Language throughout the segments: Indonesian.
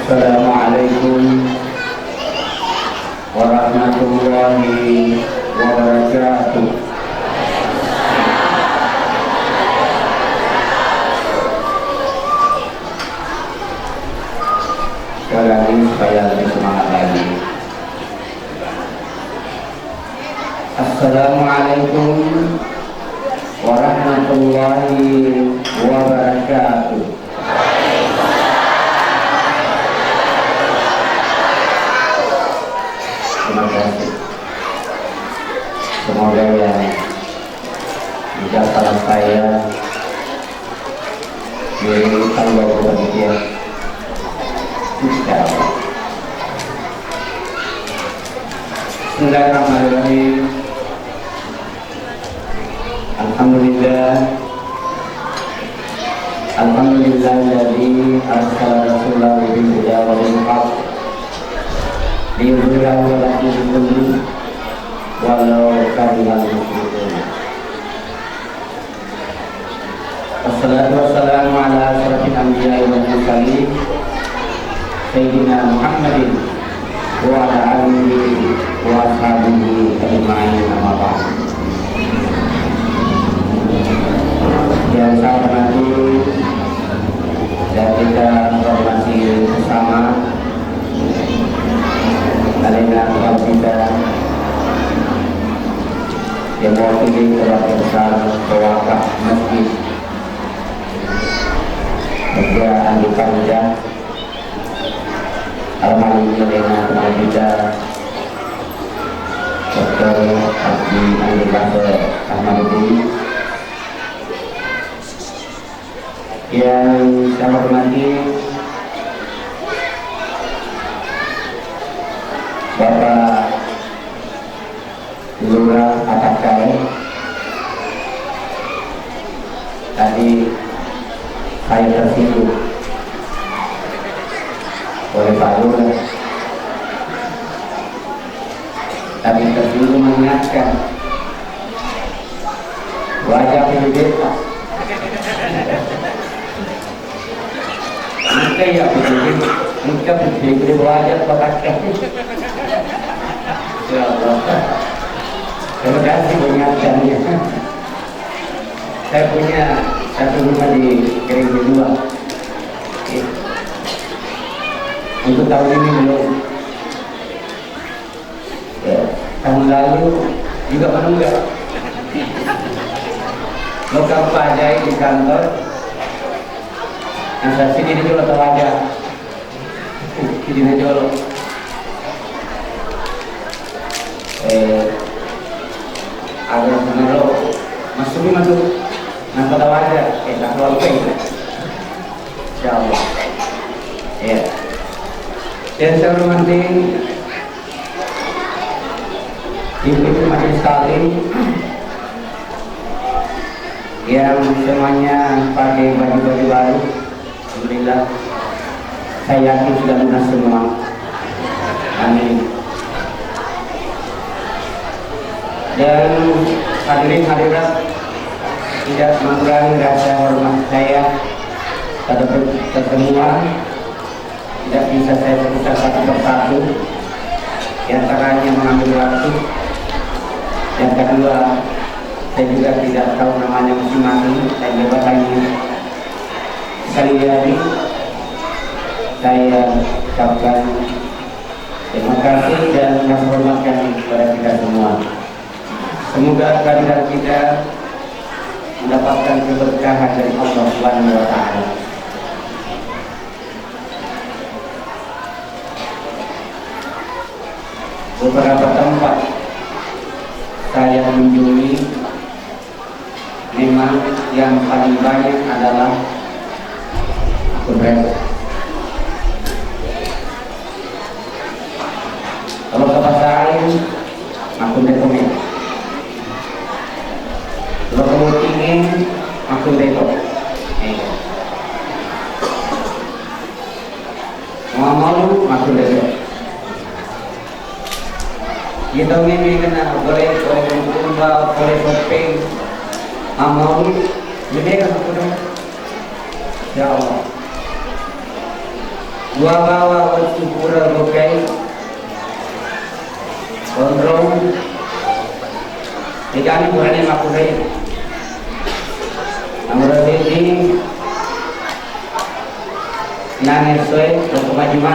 Assalamualaikum warahmatullahi wabarakatuh. Sekali lagi supaya lebih semangat lagi. Assalamualaikum warahmatullahi wabarakatuh. Terima kasih. Semoga yang jika salah saya diberikan kepada dia. Bismillahirrahmanirrahim. Alhamdulillah. Alhamdulillahilladzi arsala rasulahu bil huda wa dinil haqq liyudhhirahu 'ala dini kullihi walau karihal musyrikun. Wassalatu wassalamu ala asyrafil anbiya'i wal mursalin Sayyidina Muhammadin wa ala alihi wa ashabihi ajma'in, amma ba'd. Yang saya hormati dan kita hormati bersama Alina kita yang mewakili keluarga besar pewakaf masjid Raja Andi Panjang Almarhum Alina teman kita Dr. Abdi Andi Pasir Ahmadudin, yang saya hormati Bapak Lurah Atakai. Tadi saya tersinggung oleh Pak Lurah, tapi tersinggung mengingatkan wajah berbeda. Muka ya begini, muka begini, wajah pakai. Ya Allah, terima kasih mengingatkannya. Saya punya satu rumah di Kering kedua. Untuk tahun ini belum. Ya, tahun lalu juga menunggak. Lokal pajak di kantor. Yang saya sini jual atau aja, ini jual. Agar menero masuk nampak tahu aja, tak keluar pay. Insyaallah. Ya. Dan saya hormati ibu-ibu majelis taklim yang semuanya pakai baju-baju baru. Alhamdulillah, saya yakin sudah lunas semua. Amin. Dan hadirin hadirat, tidak mengurangi rasa hormat saya pada semua. Tidak bisa saya sebutkan satu persatu. Yang antaranya mengambil waktu. Yang kedua, saya juga tidak tahu namanya masing-masing. Saya jabatannya. Sekali lagi saya ucapkan terima kasih dan hormat kami kepada kita semua. Semoga kehadiran kita mendapatkan keberkahan dari Allah Subhanahu wa taala. Beberapa tempat saya mengunjungi, memang yang paling banyak adalah akun. Kalau ke bahasa lain, akun rekomend. Kalau kamu ingin, akun rekom. Mau akun rekom. Kita ini kena boleh kumpul, boleh shopping, mau jadi kan akun. Ya Allah. Wa bawa wa syukura bukai Gondrong Dikani burani makurai Amra Devi Nangir soe Kemajima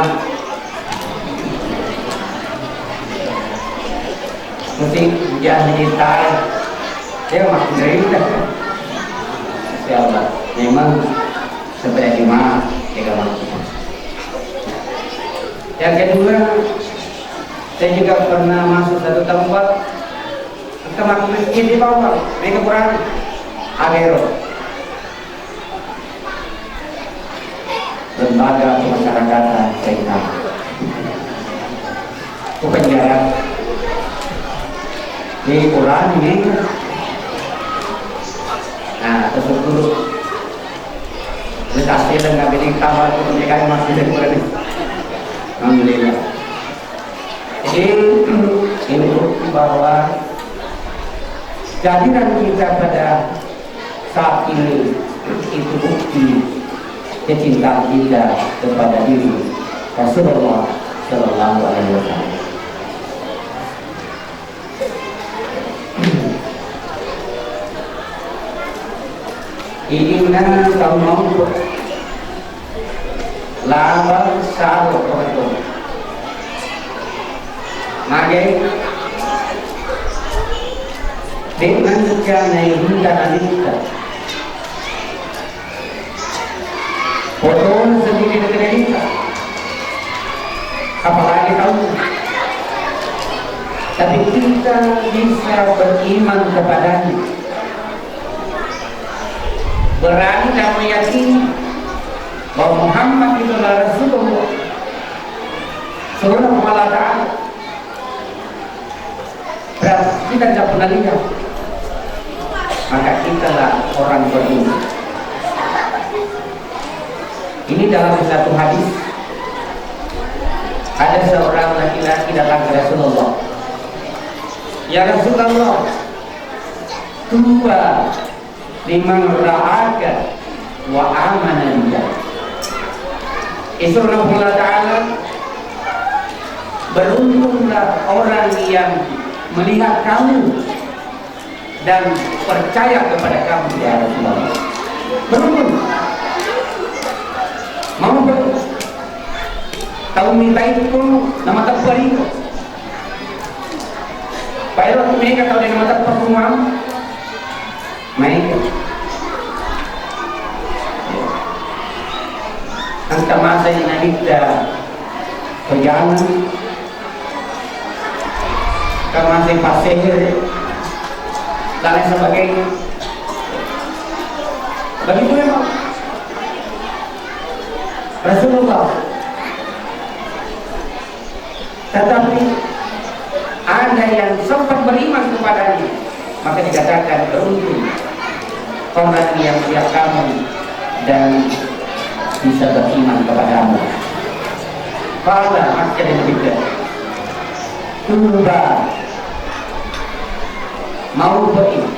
Musik Jangan digital Dia makurai Insyaallah memang seperti mana Dia makurai. Yang kedua, saya juga pernah masuk satu tempat tempat masjid di bawah, mereka kurang agero lembaga pemasyarakatan saya itu penjara di Quran ini. Nah, tersebut dikasih dengan bilik kamar untuk mereka masih di Quran. Alhamdulillah. Jadi ini bukti bahwa kehadiran kita pada saat ini itu bukti kecintaan kita kepada diri Rasulullah Sallallahu Alaihi Wasallam. Ini tahun mau lawan satu kebetulan. Magai dengan sejarah yang kita foto sedikit kita apalagi tahu, tapi kita bisa beriman kepadanya, berani dan meyakini bahwa Muhammad itu adalah Rasulullah Subhanahu wa ta'ala. Kita tidak pernah lihat, maka kita lah orang beriman. Ini dalam satu hadis ada seorang laki-laki datang ke Rasulullah. Ya Rasulullah, tua liman ra'aka wa amana dia. Subhanahu wa ta'ala, beruntunglah orang yang melihat kamu dan percaya kepada kamu ya Rasulullah. Beruntung. Mau tahu minta itu pun nama tak itu. Pada waktu mereka tahu dengan mata pertemuan, mereka angka masa yang kita perjalanan kan masih pasir dan lain sebagainya. Begitu memang Rasulullah. Tetapi ada yang sempat beriman kepadanya, maka dikatakan beruntung orang yang siap kamu dan bisa beriman kepadamu. Pada maksud yang ketiga, tuba mau beriman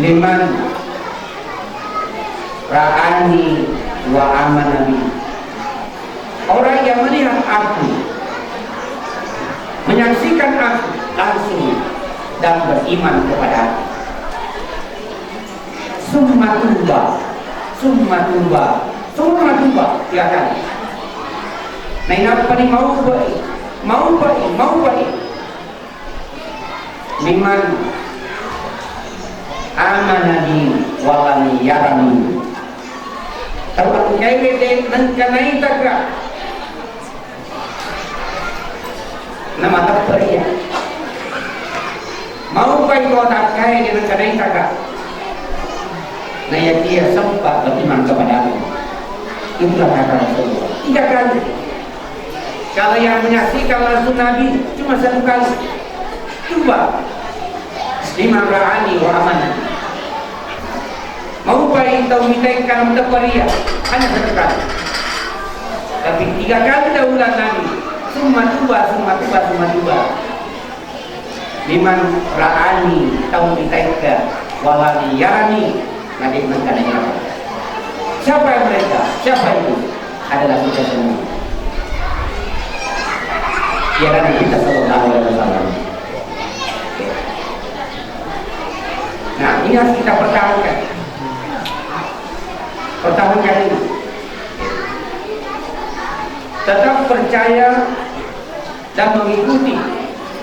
liman ra'ani wa amanabi, orang yang melihat aku, menyaksikan aku langsung dan beriman kepada aku. Summa tuba tiga kali. Nah ini apa nih? Mau baik liman amanani walani yarani. Kalau aku kaya nanti taga nama tak beria. Mau baik kau tak kaya dengan kanai taga. Nah ya dia sempat beriman kepadamu. Itulah kata Rasulullah. 3 kali. Kalau yang menyaksikan langsung Nabi cuma 1 kali. Coba lima ra'ani wa amanah. Mau baik tahu minta karena mendapatia hanya 1 kali. Tapi 3 kali daulah Nabi. Summa tuba. Liman ra'ani tahu minta walani yarani. Nabi mengenai siapa yang mereka? Siapa itu? adalah kita semua. Dia Nabi kita sallallahu alaihi wasallam. Nah, ini harus kita pertahankan. Pertahankan ini. Tetap percaya dan mengikuti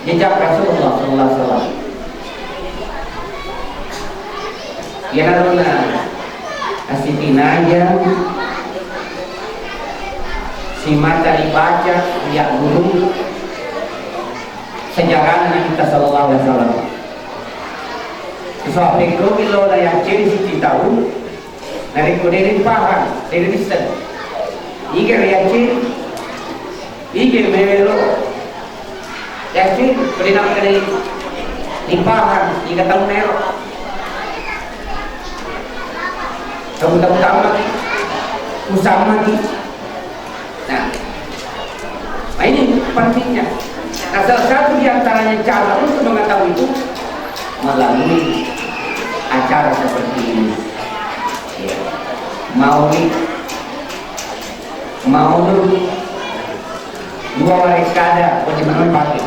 jejak Rasulullah sallallahu alaihi wasallam. Yanaruna asitinaya si mata dibaca lihat guru sejarah Nabi kita sallallahu alaihi wasallam. So pekro bilo na yang ciri si tahu dari koderi paham dari riset ike yang ciri ike mewelo yang ciri koderi nak koderi dipaham ike tahu mero kamu lagi usah lagi. Nah ini pentingnya. Nah, salah satu di antaranya cara untuk mengetahui itu melalui acara seperti ini. Ya. Maulid, dua mereka ada bagaimana pakai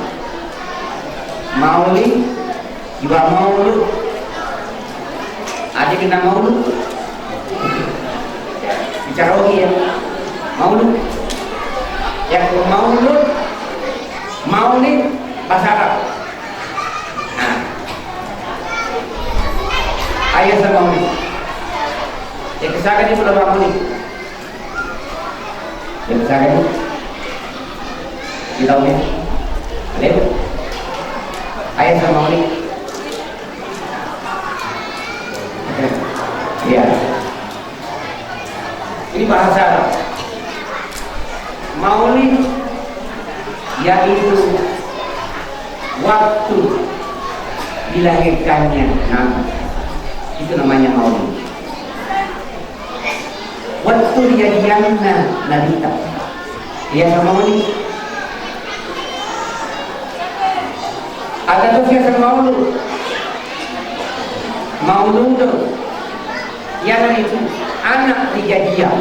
Maulid, juga Maulud. Ada kena Maulud. Bicara lagi ya, Maulud. Yang Maulid bahasa Arab. Nah, ayat sama Maulid. Yang kesakan ini sudah Maulid. Yang kesakan ini kita tahu ya. Ada ayat sama Maulid. Iya. Ini bahasa Arab. Maulid yaitu waktu dilahirkannya Nabi, itu namanya Maulid. Waktu dijadiannya Nabi dia sama Maulid. Ada tuh biasa Maulud yang itu anak dijadian.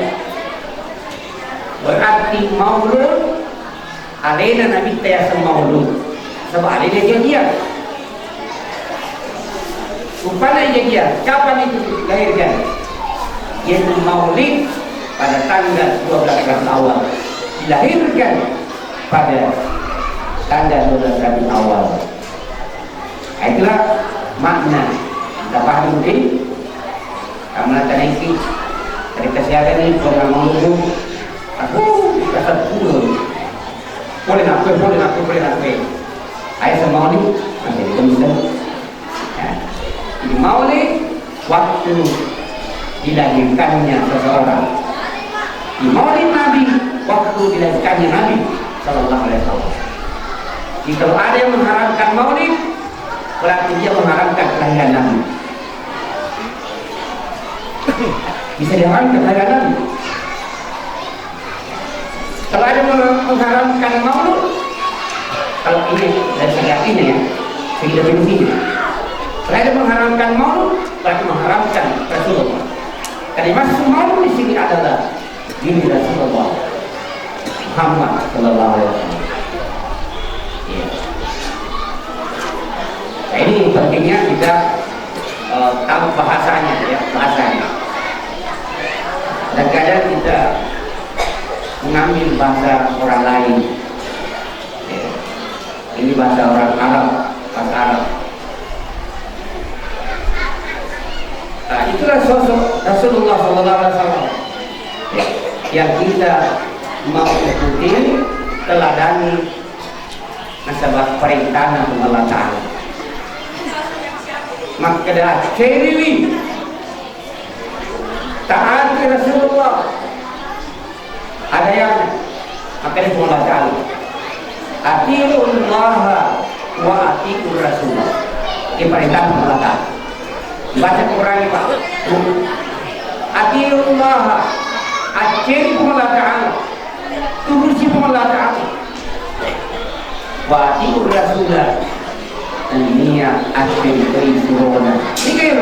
Berarti Maulud alena Nabi tayasa Maulud sebab alena jadian. Upana jadian kapan itu dilahirkan? Yaitu Maulid pada tanggal 12 Rabiul Awal, dilahirkan pada tanggal 12 Rabiul Awal. Itulah makna kita paham ini. Karena tadi dari kesehatan ini kalau Maulud aku kata boleh nak. Ayat sama Maulid nanti kita bisa. Maulid waktu dilahirkannya seseorang. Di Maulid Nabi waktu dilahirkannya Nabi sallallahu alaihi wasallam. Jika ada yang mengharamkan Maulid, berarti dia mengharamkan kelahiran Nabi. Bisa diharamkan kelahiran Nabi. Kalau ada mengharamkan Maulud, kalau ini dari segi ini ya, segi definisinya. Kalau ada mengharamkan Maulud, berarti mengharamkan Rasulullah. Karena maksud Maulud di sini adalah diri Rasulullah Muhammad sallallahu alaihi wasallam. Ya. Nah, ini pentingnya kita tahu bahasanya ya, bahasanya. Dan kadang kita mengambil bahasa orang lain. Ya. Ini bahasa orang Arab, bahasa Arab. Nah, itulah sosok Rasulullah SAW ya, yang kita mau ikuti, teladani nasabah perintah Allah Ta'ala. Maka dah ciri taati Rasulullah. Ada yang maka dia Allah Ta'ala. Atiullah wa atiur Rasulullah. Ini perintah Allah Ta'ala. Baca Quran Pak. Atiullah, aciri Allah Ta'ala, turusi Allah Ta'ala. Wa atiur Rasulullah. Dunia akhir dari surona. Ini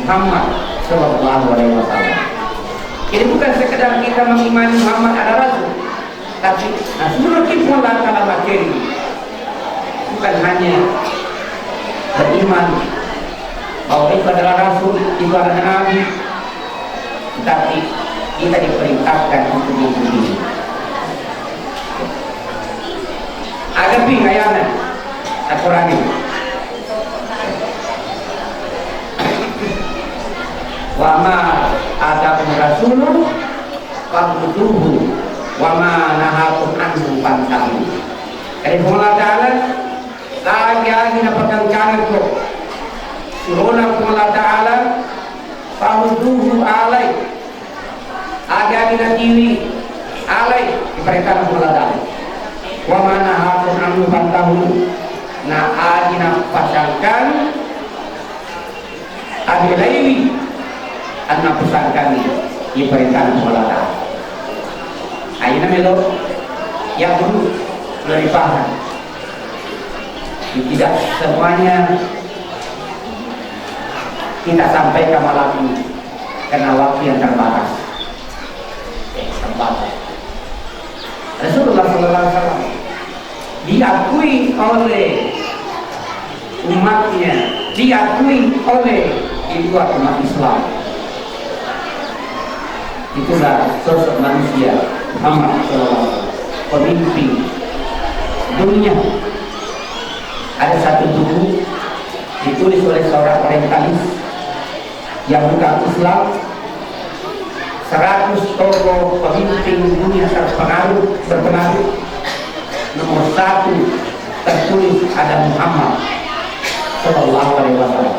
Muhammad Sallallahu Alaihi Wasallam. Jadi bukan sekedar kita mengimani Muhammad ada rasul, tapi seluruh Allah Ta'ala materi, bukan hanya beriman bahwa itu adalah rasul, itu adalah nabi, tetapi kita diperintahkan untuk mengikuti. Ada pengayaan Al-Quran ini. Wa ma atakum rasulun faqtuhu wa ma nahakum anhu fantahu. Dari Allah Ta'ala lagi napakang kanat ko suruna Allah Ta'ala faqtuhu alai agak natiri alai diperintahkan Allah Ta'ala wa ma nahakum anhu fantahu. Na adina pasangkan adilaili anak pesan kami diperintahkan Allah Ta'ala. Aina melo yang dulu dari paham. Tidak semuanya kita sampaikan malam ini karena waktu yang terbatas. Rasulullah SAW diakui oleh umatnya, diakui oleh dua umat Islam. Itulah sosok manusia Muhammad SAW, pemimpin dunia. Ada satu buku ditulis oleh seorang orientalis yang bukan Islam, 100 tokoh pemimpin dunia berpengaruh. Nomor 1 tertulis ada Muhammad Sallallahu Alaihi Wasallam.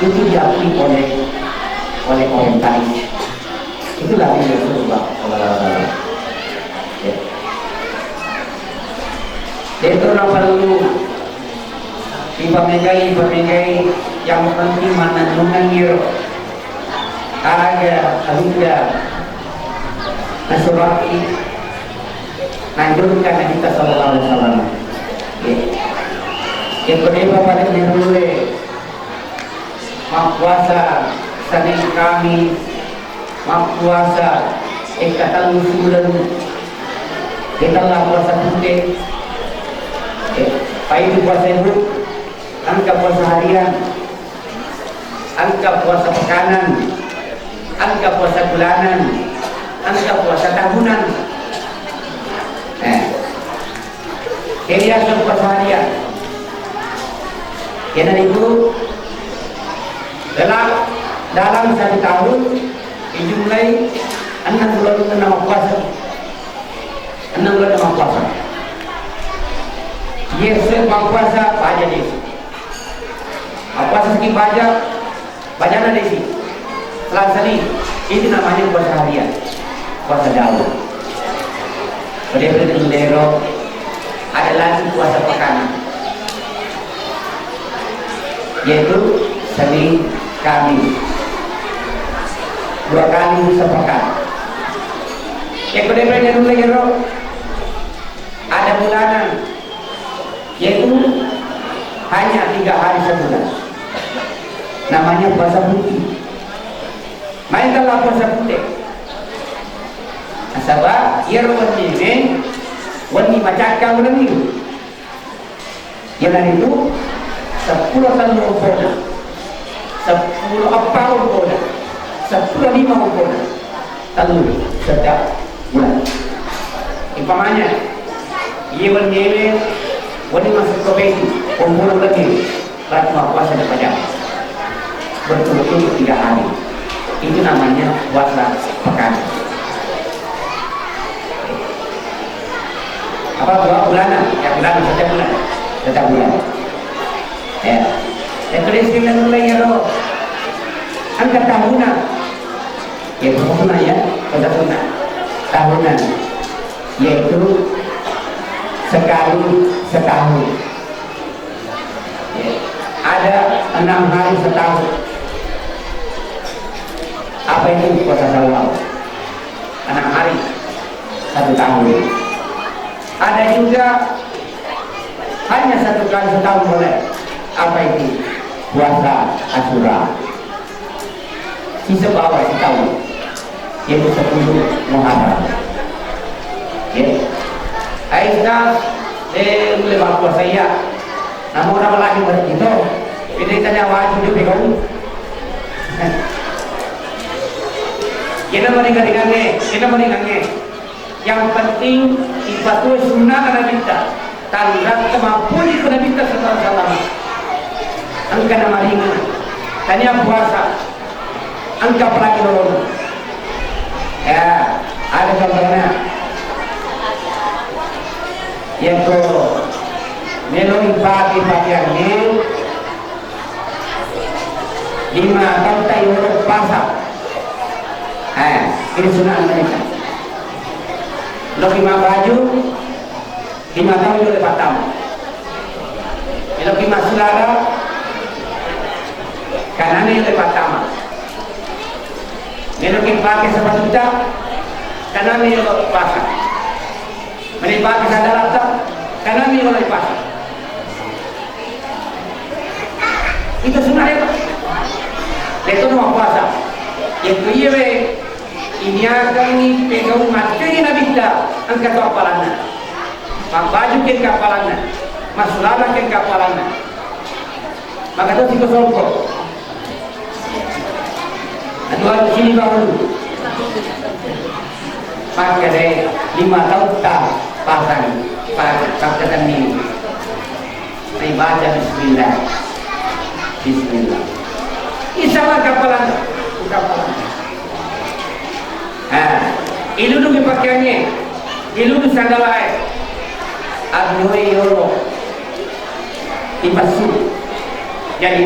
Itu diakui oleh orientalis. Itulah Rasulullah Sallallahu Alaihi Wasallam. Itu perlu dipamegai yang penting mana nungangir ada ahliya nasurati nanjurkan kita Sallallahu Alaihi Wasallam. Yang kedua pada nirule puasa Senin Kamis, puasa ikatan bulan kita lah puasa putih. Baik puasa ibu, angka puasa harian, angka puasa pekanan, angka puasa bulanan, angka puasa tahunan. Jadi angka puasa harian. Karena itu dalam 1 tahun dijumlai 6 bulan nama puasa. 6 bulan nama puasa. Yesus puasa baca desi. Puasa segi baca desi. Selasa ini itu namanya puasa harian, puasa Daud. Pada daerah ada lagi puasa pekan, yaitu Senin Kamis, 2 kali sepekan. Yang kedua dulu ada bulanan, yaitu hanya 3 hari sebulan. Namanya puasa putih. Mainkanlah puasa putih. Asaba wani macaka bulan itu. Yang itu 10 tahun umpona, 10 apa umpona, 10 5 umpona. Lalu setiap bulan. Impamanya, wani masuk ke besi, umpona lagi, berarti puasa depan berturut-turut 3 hari. Itu namanya puasa pekan. Apa 2 bulanan? Ya bulanan, setiap bulan. Ya. Yang kedua mulai angka tahunan. Ya tahunan ya, tahunan. Yaitu sekali setahun. Ya. Ada 6 hari setahun. Apa itu puasa Syawal? 6 hari 1 tahun. Ada juga hanya 1 kali setahun boleh. Apa itu? Puasa Asyura. sisa bawah si tahu yaitu 10 Muharram. Ya, Aisyah boleh bawa saya. Namun orang lagi begitu, ini tanya wajib juga kau. Kita meninggalnya. Yang penting ipatuh sunnah karena kita. Tanda kemampuan karena kita setelah angka nama ringan. Tanya puasa. Angka pelagi nolong. Ya, ada contohnya. Yaitu meloi pagi yang ini 5 tahun tayo pasal. Ini sunnah mereka. Lo 5 baju 5 tahun oleh Batam. Lo 5 selara kanannya oleh Batam. Lo pakai sepatu tak kanannya oleh pasal. Menipaki sadar kanannya oleh pasal. Itu sunnah ya Pak. Itu mau puasa. Itu iya be. Ini akan ni pegang materi Nabi kita angkat kapalannya. Baju ke kapalannya. Masulana ke kapalannya. Maka itu kita solpo. Aduh sini baru. Maka deh 5 tahun tak pasang kata ni. Saya baca Bismillah. Bismillah. Ini sama kapalan. Ilu dulu pakaiannya, ilu dulu sandalai, abnoi yoro, ipasu, jadi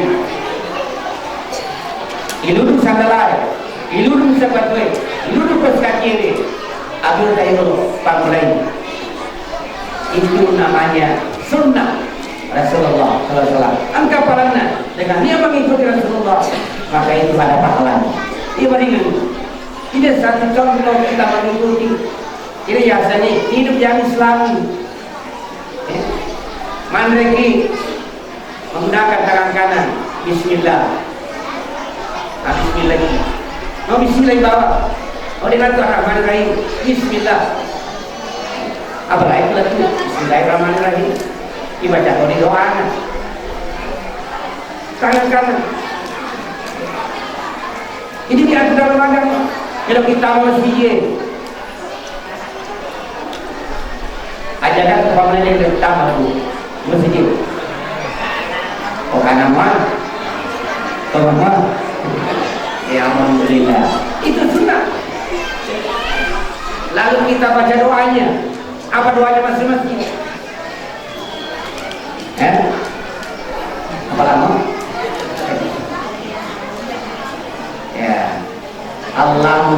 ilu dulu sandalai, ilu dulu sepatu, ilu dulu pas kaki, abnoi yoro pamulai. Itu namanya sunnah Rasulullah Sallallahu Alaihi Wasallam. Angka parana dengan dia mengikuti Rasulullah, maka itu ada pahalanya. Ia berikan. Ini satu contoh kita mengikuti. Ini biasanya hidup yang Islami. Mandreki menggunakan tangan kanan. Bismillah. Bismillah. Mau Bismillah bawah. Oh dengan Rahmanirrahim. Bismillah. Apa lagi itu? Bismillahirrahmanirrahim. Dibaca oleh doa. Tangan kanan. Ini diatur dalam agama. Kalau kita masih ajaran kepala yang pertama tu masjid. Oh nama, ya alhamdulillah. Itu sunnah. Lalu kita baca doanya. Apa doanya masing-masing? Apa lama? Ya. Allah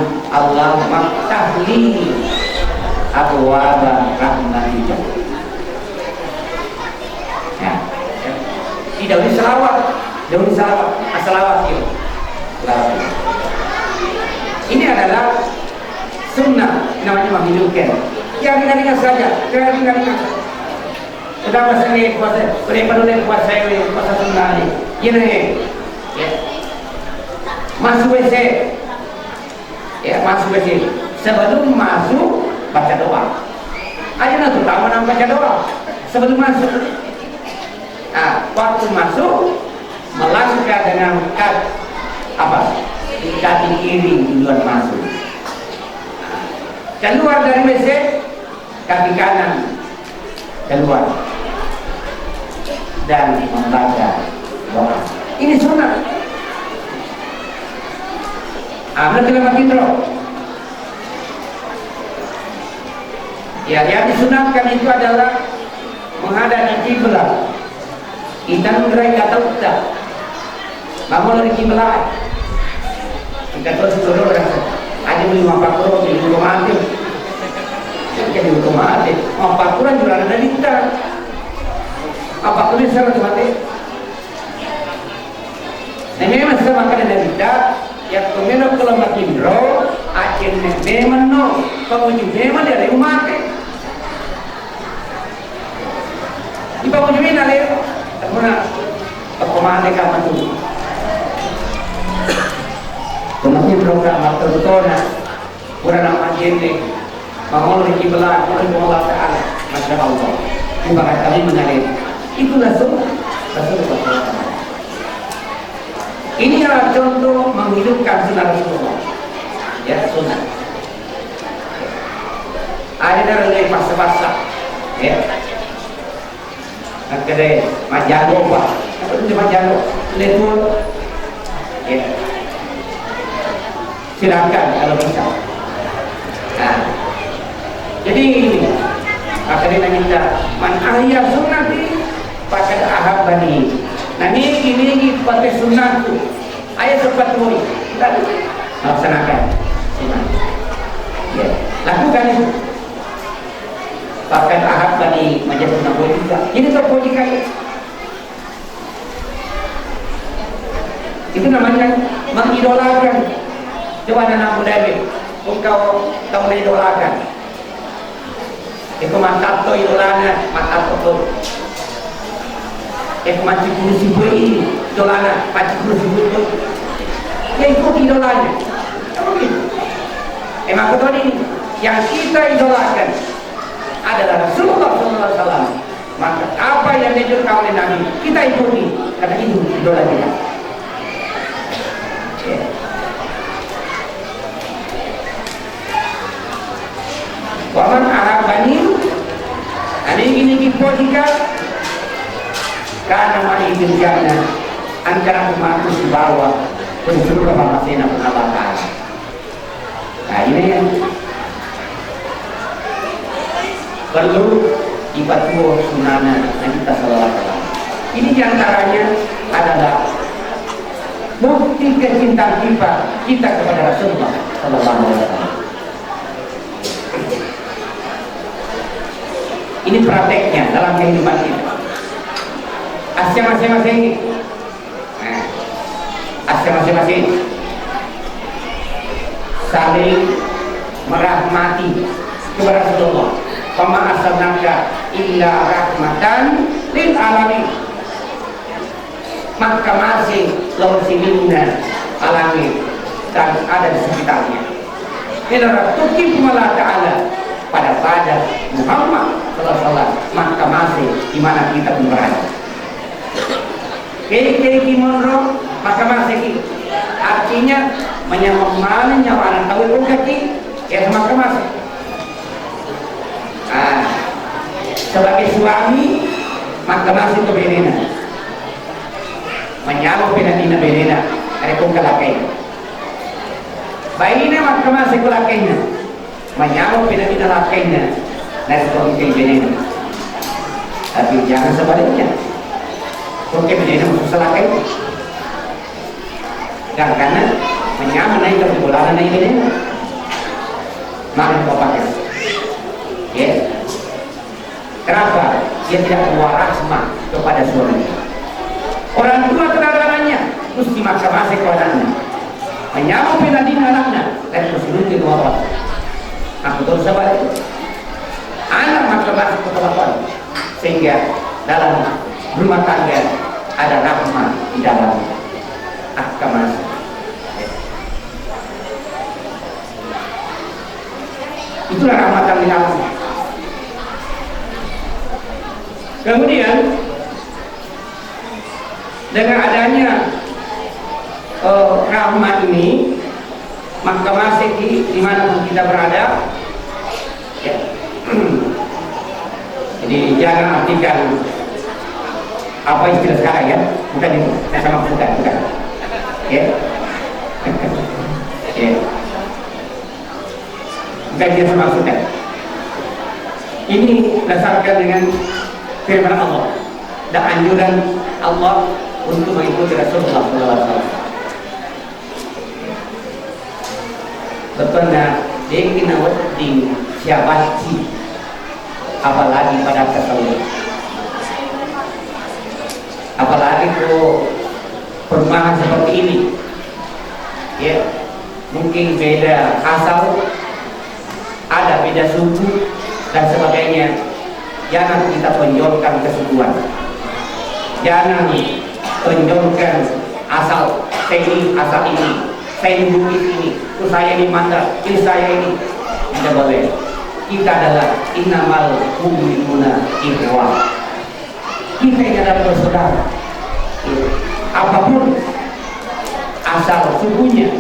maftahli abwaaba rahmatika. Ya. Tidak boleh selawat, selawat itu. Ini adalah sunnah, namanya menghidupkan. Yang ringan-ringan saja, ringan-ringan. Sudah masa ini puasa, puasa sunnah ini. Ini, ya. Masuk WC. Ya, masuk WC. Sebelum masuk baca doa. Aja nak terutama nak baca doa. Sebelum masuk. Nah, waktu masuk melangkah dengan kaki kiri duluan masuk. Keluar dari WC kaki kanan keluar dan membaca doa. Ini sunnah. Berarti makin roh. Ya, yang disunatkan itu adalah menghadap kiblat. Kita mengerai kata utak. Bangun dari kiblat. Kita terus turun rasa. Ada 50 di rumah mati. Jadi rumah mati. 40 juga ada kita. Apa tulis sama mati? Nah, memang sama kan ada kita. Yang kemudian kalau makin roh, akhirnya memang no, pengunjung memang dari rumah ke. Di pengunjung ini ada, kemudian pemahaman kapan tu? program terutama kurang nama jende mahal lagi belah Allah Taala, masya Allah. Bukan kami mengalir. Itulah Rasulullah. Ini adalah contoh menghidupkan sunnah Rasulullah. Ya, sunnah. Ada dari pasal-pasal. Ya. Akhirnya majalo pak. Apa itu majalo? Letul. Ya. Silakan kalau bisa. Nah, jadi akhirnya kita man ahya sunnati pakai ahabbani. Nah ini pakai sunnahku. Ayat seperti ini kita laksanakan. Ya, lakukan itu. Pakai ahabbani menjadi sunnah juga. Ini terpujikan. Itu namanya mengidolakan. Coba anak muda ini, engkau mengidolakan. Itu matato idolana, matato tu. Mati kursi beri idolana, mati kursi beri. Ya ikut idolanya. Apa begitu? Emang betul ini yang kita idolakan adalah Rasulullah SAW. Maka apa yang diajarkan oleh Nabi kita ikuti karena itu idola kita. Waman ahabbani ini dipojikan karena mari berjana antara umatku di bawah seluruh masina penabatan. Nah ini yang perlu dipatuhi sunana Nabi kita sallallahu alaihi wasallam. Ini diantaranya adalah bukti kecintaan kita kepada Rasulullah sallallahu alaihi wasallam. Ini prakteknya dalam kehidupan kita. Asya masing-masing. Nah, asya masing-masing. Saling merahmati kepada Rasulullah. Kama arsalnaka illa rahmatan lil alamin. Maka masih lawan silina alamin dan ada di sekitarnya. Ila tukim Allah Ta'ala pada Muhammad sallallahu alaihi wasallam, maka masih di mana kita berada. Kiri kimonro maka masih artinya menyamar nyawaran tahu kaki ya maka masih. Sebagai suami maka masih kebenena. Menyamar pinadina benena ada kong kalakai. Baina maka masih kalakainya. Menyamar pinadina lakainya. Dari kong benena. Tapi jangan sebaliknya. Oke, menjadi musuh selakai. Dan karena menyamar naik ke bola naik ini, maka kau pakai. Ya. Kenapa? Dia tidak membawa rahmat kepada suami. Orang tua terhadapnya mesti maksa masih kepada anaknya. Menyamar pinadin anaknya dan mesti dua orang. Aku terus sebalik. Anak maksa masih kepada orang. Sehingga dalam rumah tangga ada rahmat di dalam akamas. Itulah rahmat yang dilakukan. Kemudian dengan adanya rahmat ini, maka masih di mana pun kita berada, ya. Jadi jangan artikan apa istilah sekarang ya, bukan itu, saya sama bukan, ya, ya, bukan dia sama maksudnya. Ini dasarkan dengan firman Allah dan anjuran Allah untuk mengikuti Rasulullah SAW. Betulnya dia kena wadi siabati, apalagi pada kesalahan. Apalagi kalau perumahan seperti ini, ya mungkin beda asal, ada beda suku dan sebagainya. Jangan kita tonjolkan kesukuan, jangan tonjolkan asal ini, saya ini bukit ini, terus saya ini mantap, ini saya ini. Tidak boleh. Kita adalah innamal mu'minuna ikhwah. Kita ini adalah bersaudara. Apapun asal sukunya,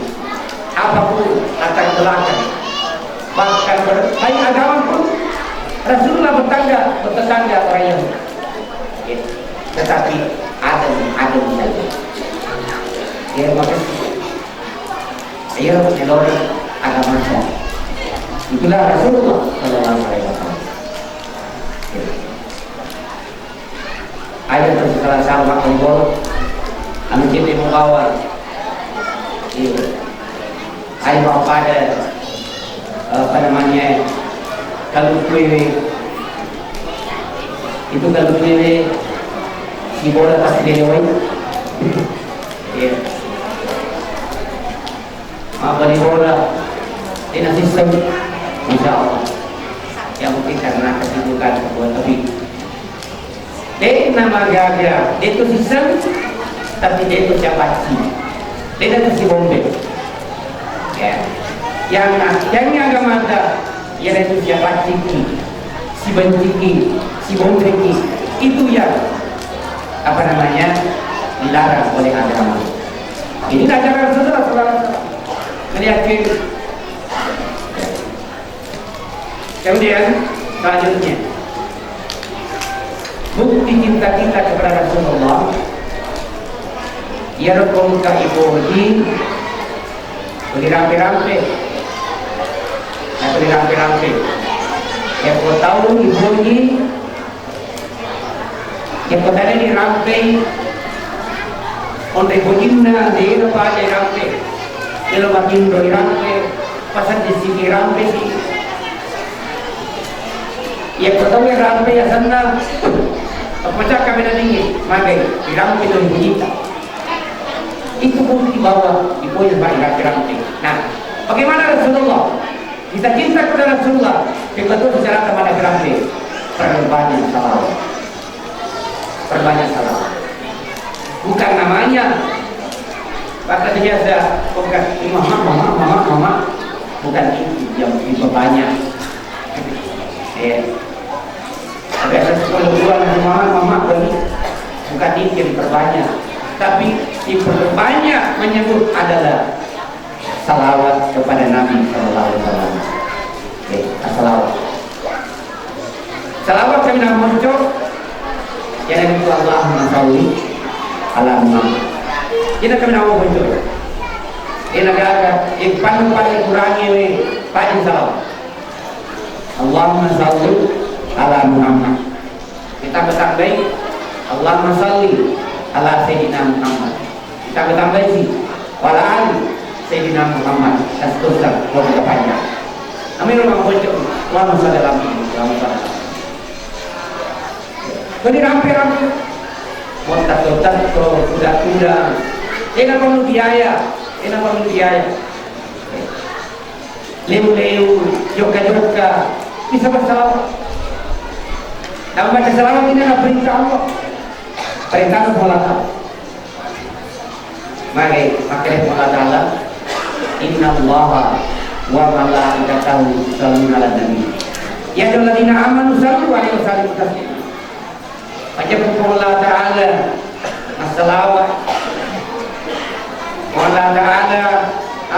apapun latar belakang, bahkan baik agama pun, Rasulullah bertetangga orang Yahudi. Tetapi ada saja. Ya, makasih. Ayo melori agama saya. Itulah Rasulullah Sallallahu Alaihi Wasallam. Ayat terselah sama kompor, kami kita membawa. Ayat pada apa namanya kalau kue itu kalau kue di bola pasti dia woi. Apa di bola dengan sistem insya Allah yang mungkin karena kesibukan buat tapi dia nama gagah dia itu sistem tapi dia itu siapa sih dia itu si bombe ya yang agama ada yang itu siapa ciki si benciki si bombe itu yang apa namanya dilarang oleh agama ini ajaran Rasulullah melihatkan. Kemudian selanjutnya bukti cinta kita kepada Rasulullah yarqum ka ibuhi beli rampe-rampe yang kau tahu ibuhi yang kau tadi di rampe onde bujinna di apa di rampe kalau makin doi rampe pasal di sini rampe sih ya kau yang rampe ya sana pecah kami tinggi magai di rampe itu bunyikan itu pun di bawah di poin rampe. Nah bagaimana Rasulullah kita cinta kepada Rasulullah kita tuh bicara kepada rampe perbanyak salawat bukan namanya bahkan biasa bukan mama bukan itu yang diperbanyak ada sekolah mama bukan itu yang diperbanyak tapi diperbanyak menyebut adalah salawat kepada Nabi Sallallahu Alaihi Wasallam. Salawat kami nak muncul yang itu Allahumma sholli ala Muhammad. Kita kami nak muncul. Ini agak yang paling kurangi paling salawat. Allahumma sholli ala Muhammad. Kita bertambah Allahumma sholli ala Sayyidina Muhammad. Kita bertambah sih wala ali Sayyidina Muhammad dan seterusnya kita panjang. Amin rumah muncul. Allahumma sholli ala Muhammad. Jadi rampe-rampe montak-montak kuda-kuda ini perlu biaya leu-leu joka-joka bisa bersalawat dalam baca salawat ini adalah perintah Allah Allah mari Allah Ta'ala inna allaha wa malaikatahu yusholluna ala nabi ya ayyuhalladzina amanu shallu alaihi wa sallimu taslima. Wajib Allah Ta'ala as-salawat Allah Ta'ala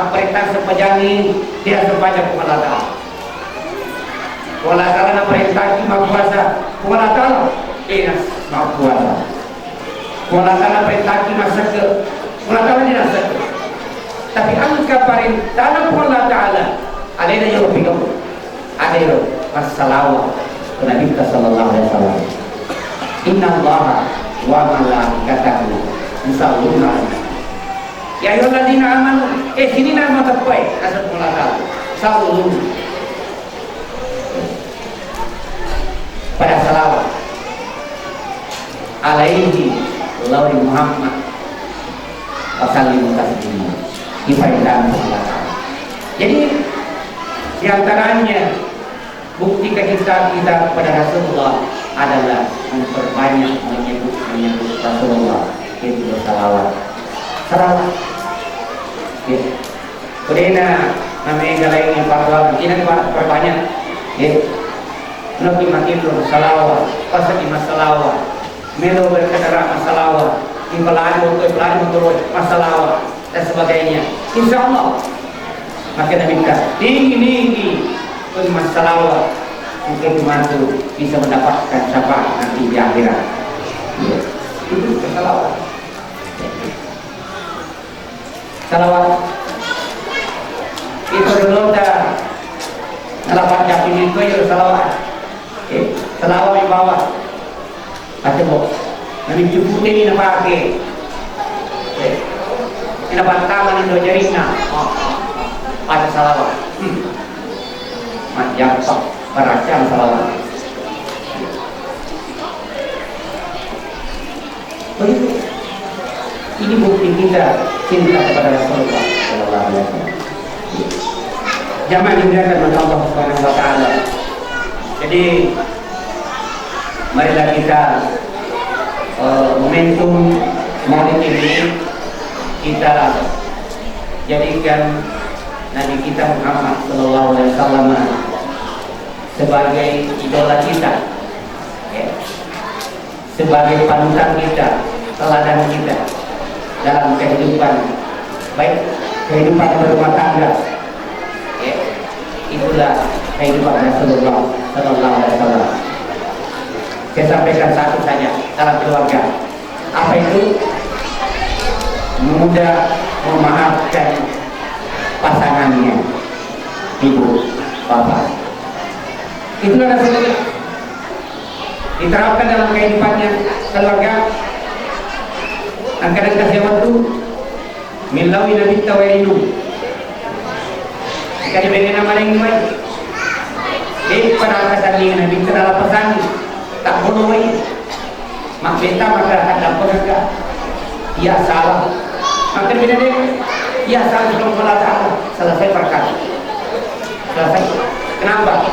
perintah sepajani dia sepajak Allah Ta'ala Allah Ta'ala perintah mau puasa Allah Ta'ala dia mau puasa Allah Ta'ala perintah masak Allah Ta'ala dia masak tapi angka perintah Allah Ta'ala ada yang lebih ada yang as-salawat Nabi Sallallahu Alaihi Wasallam. Inna allaha wa malaikatahu yusholluna ya ayyuhalladzina amanu sini nama tepai asal mulaka sallu pada salawat alaihi lawi Muhammad wa sallimu taslima difaidan mulaka. Jadi diantaranya bukti kecintaan kita kepada Rasulullah adalah memperbanyak menyebut Rasulullah itu salawat ya. Kemudian namanya galai yang parwal kita perbanyak. Nabi makilu salawat, pasal masalawat, melo berkata masalawat, impelani untuk turut masalawat dan sebagainya. Insya Allah maka Nabi kata tinggi untuk masalawat mungkin mantu bisa mendapatkan syafaat nanti di akhirat. Itu salawat. Salawat itu dulu dah. Salawat jamin itu ya salawat. Salawat di bawah. Ada bos. Nabi jemput ini nak pakai. Ini dapat tangan itu jarina. Ada salawat. Macam beracam salawat. Begitu. Ini bukti kita cinta kepada Rasulullah Sallallahu Alaihi Wasallam. Jamaah dimuliakan oleh Allah Subhanahu wa taala. Jadi marilah kita momentum Maulid ini kita jadikan Nabi kita Muhammad Sallallahu Alaihi Wasallam sebagai idola kita, sebagai panutan kita, teladan kita dalam kehidupan, baik kehidupan berumah tangga. Itulah kehidupan Rasulullah Sallallahu Alaihi Wasallam. Saya sampaikan satu saja dalam keluarga. Apa itu? Mudah memaafkan pasangannya, ibu, bapak. Itulah Rasulullah. Diterapkan dalam kehidupannya keluarga. Angkatan kasih waktu milawi nabi tawainu. Jika diberi nama yang baik, di pada angkatan ini nabi terdapat pesan tak boleh. Mak beta maka akan dapat juga. Ya salah. Maka beda deh. Ya salah sebelum Allah selesai perkara. Selesai. Kenapa?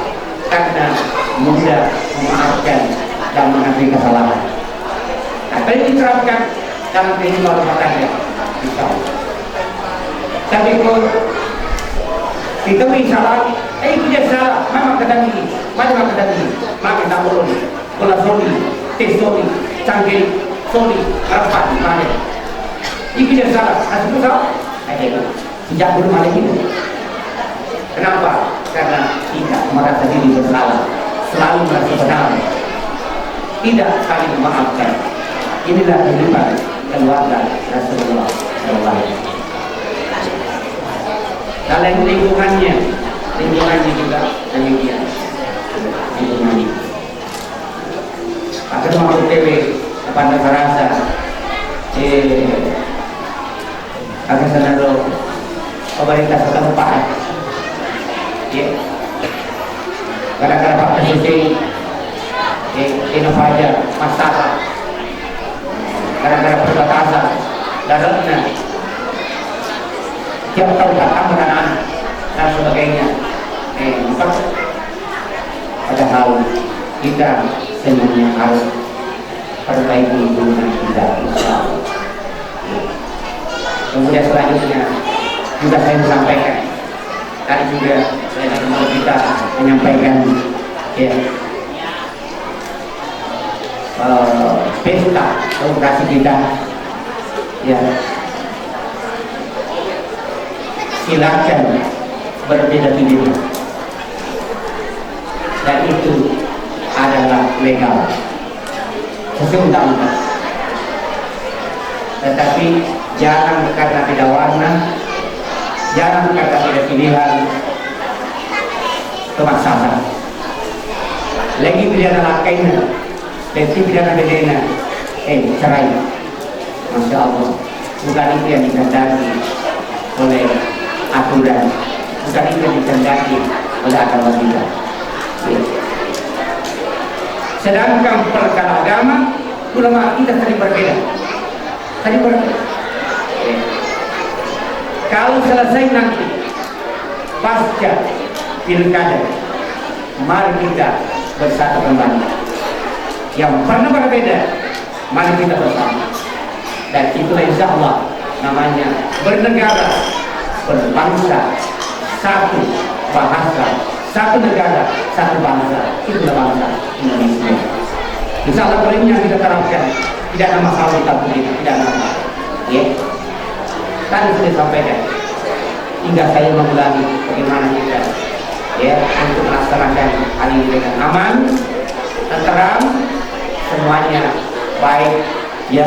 Karena mudah memaafkan dan mengampuni kesalahan. Apa yang diterapkan dalam kehidupan rumah tangga? Tapi kalau kita misalnya, dia salah, mama kata ini, mama kata ini, maka tak boleh. Kalau sorry, canggih, sorry, rapat, mana? Ini dia salah, asal salah. Sejak dulu malam itu. Kenapa? Karena kita merasa diri bersalah, selalu merasa benar, tidak saling memaafkan. Inilah kehidupan keluarga Rasulullah SAW. Dalam lingkungannya juga demikian. Lingkungannya. Akan masuk TV kepada rasa, akan senang pemerintah setempat. Kadang-kadang Pak Presiden inovasi masalah, kadang-kadang perbatasan daratnya tiap tahun datang anak dan sebagainya. Padahal kita semuanya harus perbaiki hubungan kita. Kemudian selanjutnya juga saya sampaikan. Tadi juga saya mau kita menyampaikan pesta demokrasi kita, silakan berbeda-beda dan itu adalah legal sesuai undang-undang. Tetapi jangan karena beda warna, jangan karena beda pilihan itu masalah. Lagi pidana lakainya, lagi pidana bedena, cerai. Masya Allah, bukan itu yang dikehendaki oleh aturan, bukan itu yang dikehendaki oleh agama kita. Sedangkan perkara agama, ulama kita tadi berbeda. Kalau selesai nanti pasca pilkada, mari kita bersatu kembali. Yang pernah berbeda, mari kita bersama. Dan itulah insya Allah namanya bernegara berbangsa, satu bahasa, satu negara, satu bangsa. Itulah bangsa Indonesia. Insya Allah kalau ini yang kita terapkan, tidak ada masalah di kampung kita, tidak ada masalah. Ya, tadi sudah sampaikan. Hingga saya mengulangi bagaimana kita ya untuk melaksanakan hal ini dengan aman, tenteram, semuanya baik. Ya,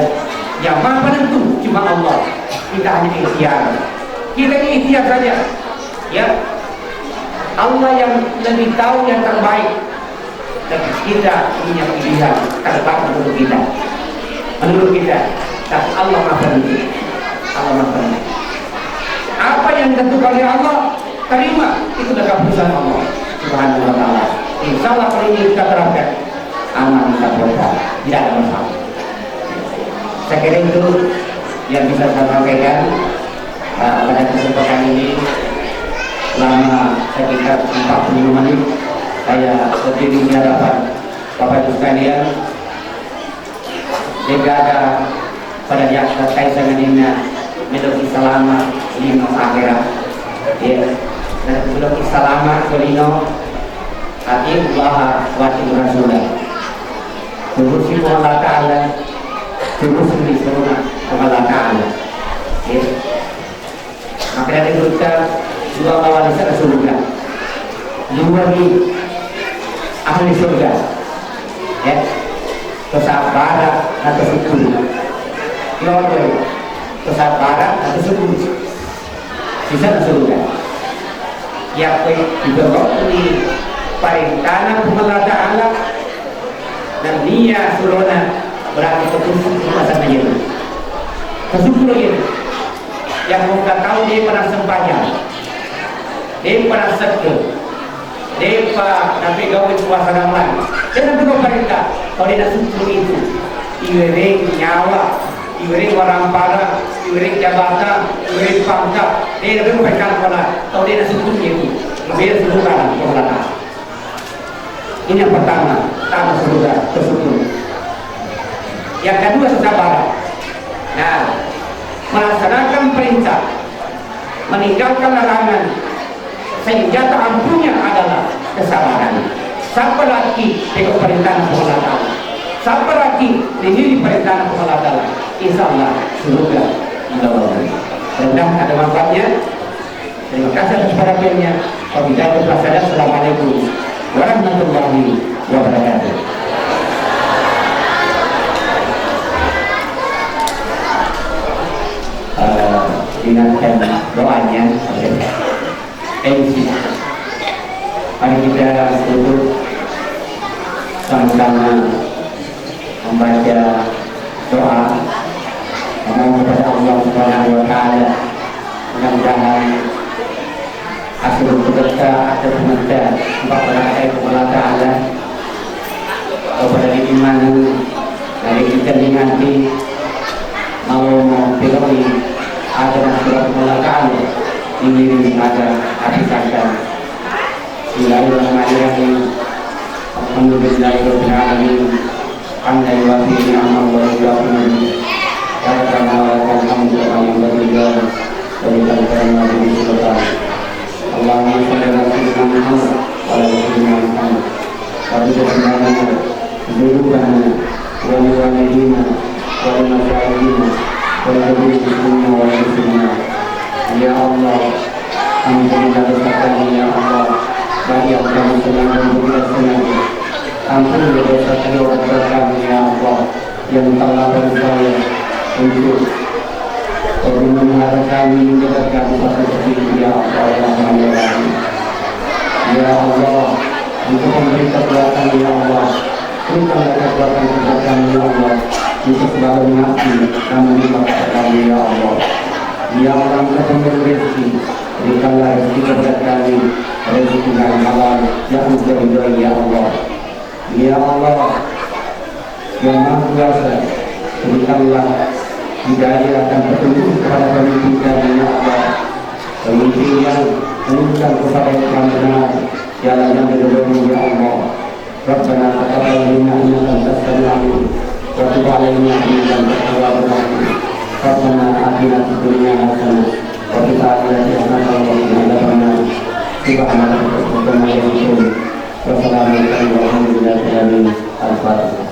yang maha penentu cuma Allah. Kita hanya ikhtiar. Kita ini ikhtiar saja. Ya, Allah yang lebih tahu yang terbaik. Dan kita punya pilihan terbaik untuk kita. Menurut kita, tapi Allah maha penentu. Allah maha penentu. Apa yang ditentukan oleh Allah, terima. Itulah keputusan Allah Subhanahu wa ta'ala. Insya Allah kalau ini kita terapkan, aman kita berkah, tidak ada masalah. Saya kira itu yang bisa saya sampaikan pada kesempatan ini. Selama sekitar 45 menit saya berdiri di hadapan Bapak Ibu sekalian. Jika ada pada di atas kaisar Medina Medoki Salama Lino akhirat ya, dan Medoki Salama Lino Atiullah wa Rasulah Tubusi Allah Ta'ala Tubusi Bismillah Allah Ta'ala ya. Maka dari kita dua lawan surga, dua di ahli surga ya, kesabaran atau syukur kesabaran atau syukur bisa surga ya. Juga di perintahnya Allah Ta'ala dan dia surona berarti keputusan kekuasaan itu kesyukur ini yang kita tahu dia pernah sembahyang, dia pernah sedekah, dia nabi gawe puasa Ramadan. Dan juga perintah kalau dia syukur itu iwering nyawa, iwering orang parah, iwering jabatan, iwering pangkat, dia lebih memberikan kepada kalau dia syukur itu lebih seluruh kepada. Ini yang pertama, tanpa surga bersyukur. Yang kedua kesabaran. Nah, melaksanakan perintah, meninggalkan larangan, senjata ampuhnya adalah kesabaran. Siapa lagi dengan perintah Allah Ta'ala, siapa lagi diri perintah Allah Ta'ala, insya Allah surga rendah ada manfaatnya. Terima kasih atas perhatiannya. Wabillahi taufiq. Assalamualaikum warahmatullahi wabarakatuh. Ingatkan doanya MC. Mari kita duduk sama-sama membaca doa memohon kepada Allah Subhanahu wa ta'ala, mudah-mudahan hasil berkah atau sementara kepada Allah Ta'ala kepada keimanan dari kita nanti mau pilih ada surat Allah Ta'ala ini ada artikan Bismillahirrahmanirrahim. Alhamdulillahirabbil alamin. Hamdan wa ni'man wa yukafiru rabbana wa lakal hamdu wa yanbaghi wa lillahi Allahumma shalli ala sayyidina Muhammad wa ala sayyidina Muhammad wa billahi dzunubana wa liwalidina wa limasyayina wa limuslimina wa muslimat. Ya Allah, ampunilah dosa kami ya Allah, baik yang kami senang dan tidak senang. Ampunilah dosa keluarga kami ya Allah yang telah berupaya untuk memelihara kami mendekatkan satu sisi ya Allah yang Rahman. Ya Allah, untuk memberi kekuatan ya Allah, berikanlah kekuatan kepada kami ya Allah untuk selalu mengabdi dan menikmati kami ya Allah. Ya Allah, engkau memberi rezeki, berikanlah rezeki kepada kami, rezeki yang halal yang diridhoi ya Allah. Ya Allah yang Maha Kuasa, berikanlah hidayah dan petunjuk kepada pemimpin kami ya Allah, pemimpin yang menunjukkan kepada yang benar jalan yang diridhoi ya Allah. Rabbana taqabbal minna innaka antas samiul alim wa tub 'alaina innaka antat tawwabur rahim. Rabbana atina fid dunya hasanah wa fil akhirati hasanah Subhanallah. Wassalamualaikum warahmatullahi wabarakatuh.